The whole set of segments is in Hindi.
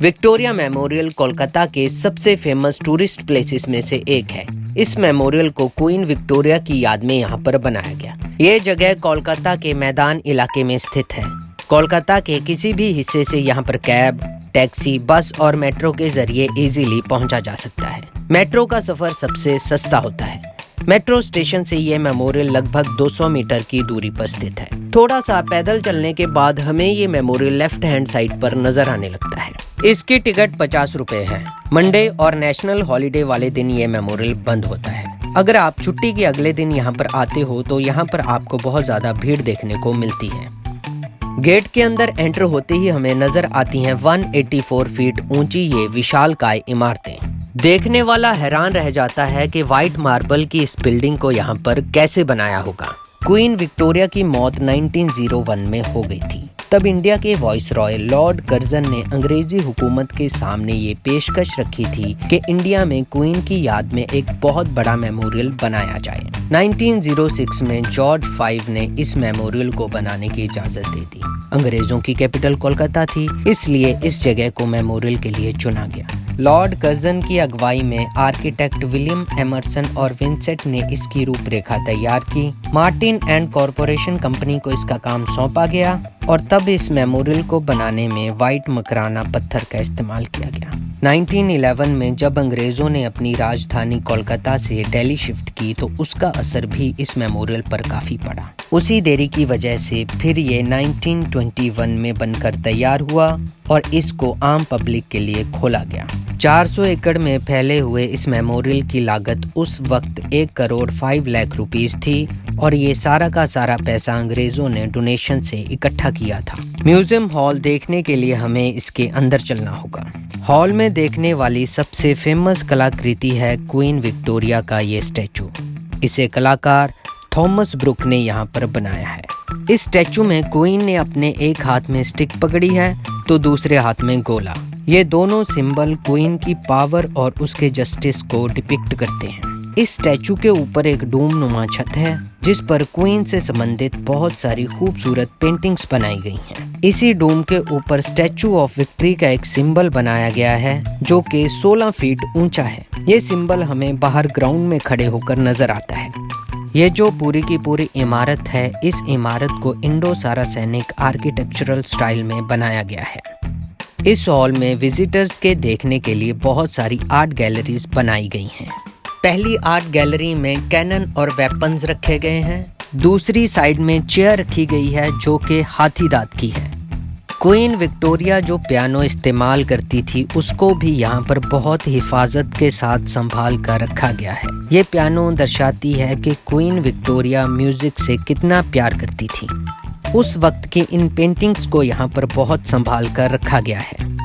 विक्टोरिया मेमोरियल कोलकाता के सबसे फेमस टूरिस्ट प्लेसेस में से एक है। इस मेमोरियल को क्वीन विक्टोरिया की याद में यहाँ पर बनाया गया। ये जगह कोलकाता के मैदान इलाके में स्थित है। कोलकाता के किसी भी हिस्से से यहाँ पर कैब, टैक्सी, बस और मेट्रो के जरिए इजीली पहुँचा जा सकता है। मेट्रो का सफर सबसे सस्ता होता है। मेट्रो स्टेशन से ये मेमोरियल लगभग 200 मीटर की दूरी पर स्थित है। थोड़ा सा पैदल चलने के बाद हमें ये मेमोरियल लेफ्ट हैंड साइड पर नजर आने लगता है। इसकी टिकट 50 रुपए है। मंडे और नेशनल हॉलिडे वाले दिन ये मेमोरियल बंद होता है। अगर आप छुट्टी के अगले दिन यहाँ पर आते हो तो यहाँ पर आपको बहुत ज्यादा भीड़ देखने को मिलती है। गेट के अंदर एंटर होते ही हमें नजर आती हैं 184 फीट ऊंची ये विशालकाय इमारतें। देखने वाला हैरान रह जाता है कि व्हाइट मार्बल की इस बिल्डिंग को यहाँ पर कैसे बनाया होगा। क्वीन विक्टोरिया की मौत 1901 में हो गई थी। तब इंडिया के वाइसरॉय लॉर्ड कर्जन ने अंग्रेजी हुकूमत के सामने ये पेशकश रखी थी कि इंडिया में क्वीन की याद में एक बहुत बड़ा मेमोरियल बनाया जाए। 1906 में जॉर्ज V ने इस मेमोरियल को बनाने की इजाजत दे दी। अंग्रेजों की कैपिटल कोलकाता थी, इसलिए इस जगह को मेमोरियल के लिए चुना गया। लॉर्ड कर्जन की अगुवाई में आर्किटेक्ट विलियम एमरसन और विंसेंट ने इसकी रूपरेखा तैयार की। मार्टिन एंड कॉरपोरेशन कंपनी को इसका काम सौंपा गया और तब इस मेमोरियल को बनाने में व्हाइट मकराना पत्थर का इस्तेमाल किया गया। 1911 में जब अंग्रेजों ने अपनी राजधानी कोलकाता से दिल्ली शिफ्ट की तो उसका असर भी इस मेमोरियल पर काफी पड़ा। उसी देरी की वजह से फिर ये 1921 में बनकर तैयार हुआ और इसको आम पब्लिक के लिए खोला गया। 400 एकड़ में फैले हुए इस मेमोरियल की लागत उस वक्त 1 करोड़ 5 लाख रुपीस थी और ये सारा का सारा पैसा अंग्रेजों ने डोनेशन से इकट्ठा किया था। म्यूजियम हॉल देखने के लिए हमें इसके अंदर चलना होगा। हॉल में देखने वाली सबसे फेमस कलाकृति है क्वीन विक्टोरिया का ये स्टैचू। इसे कलाकार थॉमस ब्रुक ने यहाँ पर बनाया है। इस स्टैचू में क्वीन ने अपने एक हाथ में स्टिक पकड़ी है तो दूसरे हाथ में गोला। ये दोनों सिंबल क्वीन की पावर और उसके जस्टिस को डिपिक्ट करते हैं। इस स्टैचू के ऊपर एक डूम नुमा छत है जिस पर क्वीन से संबंधित बहुत सारी खूबसूरत पेंटिंग्स बनाई गई हैं। इसी डूम के ऊपर स्टैचू ऑफ विक्ट्री का एक सिंबल बनाया गया है जो कि 16 फीट ऊंचा है। ये सिंबल हमें बाहर ग्राउंड में खड़े होकर नजर आता है। ये जो पूरी की पूरी इमारत है, इस इमारत को इंडो सारासेनिक आर्किटेक्चरल स्टाइल में बनाया गया है। इस हॉल में विजिटर्स के देखने के लिए बहुत सारी आर्ट गैलरीज बनाई गई हैं। पहली आर्ट गैलरी में कैनन और वेपन्स रखे गए हैं। दूसरी साइड में चेयर रखी गई है जो कि हाथी दांत की है। क्वीन विक्टोरिया जो पियानो इस्तेमाल करती थी उसको भी यहाँ पर बहुत हिफाजत के साथ संभाल कर रखा गया है। ये पियानो दर्शाती है कि क्वीन विक्टोरिया म्यूजिक से कितना प्यार करती थी। उस वक्त के इन पेंटिंग्स को यहाँ पर बहुत संभाल कर रखा गया है।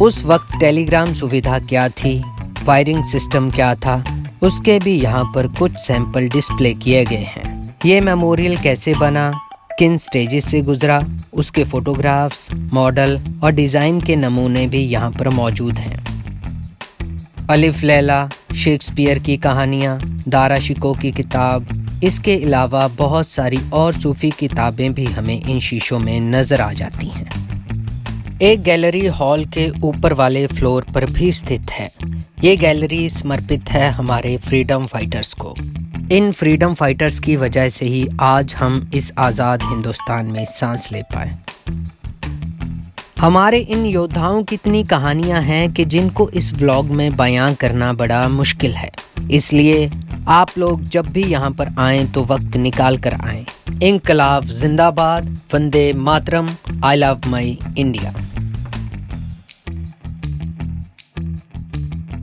उस वक्त टेलीग्राम सुविधा क्या थी, वायरिंग सिस्टम क्या था, उसके भी यहाँ पर कुछ सैंपल डिस्प्ले किए गए हैं। ये मेमोरियल कैसे बना, किन स्टेजेस से गुजरा, उसके फोटोग्राफ्स, मॉडल और डिज़ाइन के नमूने भी यहाँ पर मौजूद हैं। अलिफ लैला, शेक्सपियर की कहानियाँ, दारा शिको की किताब, इसके अलावा बहुत सारी और सूफी किताबें भी हमें इन शीशों में नज़र आ जाती हैं। एक गैलरी हॉल के ऊपर वाले फ्लोर पर भी स्थित है। ये गैलरी समर्पित है हमारे फ्रीडम फाइटर्स को। इन फ्रीडम फाइटर्स की वजह से ही आज हम इस आज़ाद हिंदुस्तान में सांस ले पाए। हमारे इन योद्धाओं की इतनी कहानियां हैं कि जिनको इस व्लॉग में बयां करना बड़ा मुश्किल है। इसलिए आप लोग जब भी यहाँ पर आएं तो वक्त निकाल कर आएं। इंकलाब जिंदाबाद, Vande Mataram, I love my India.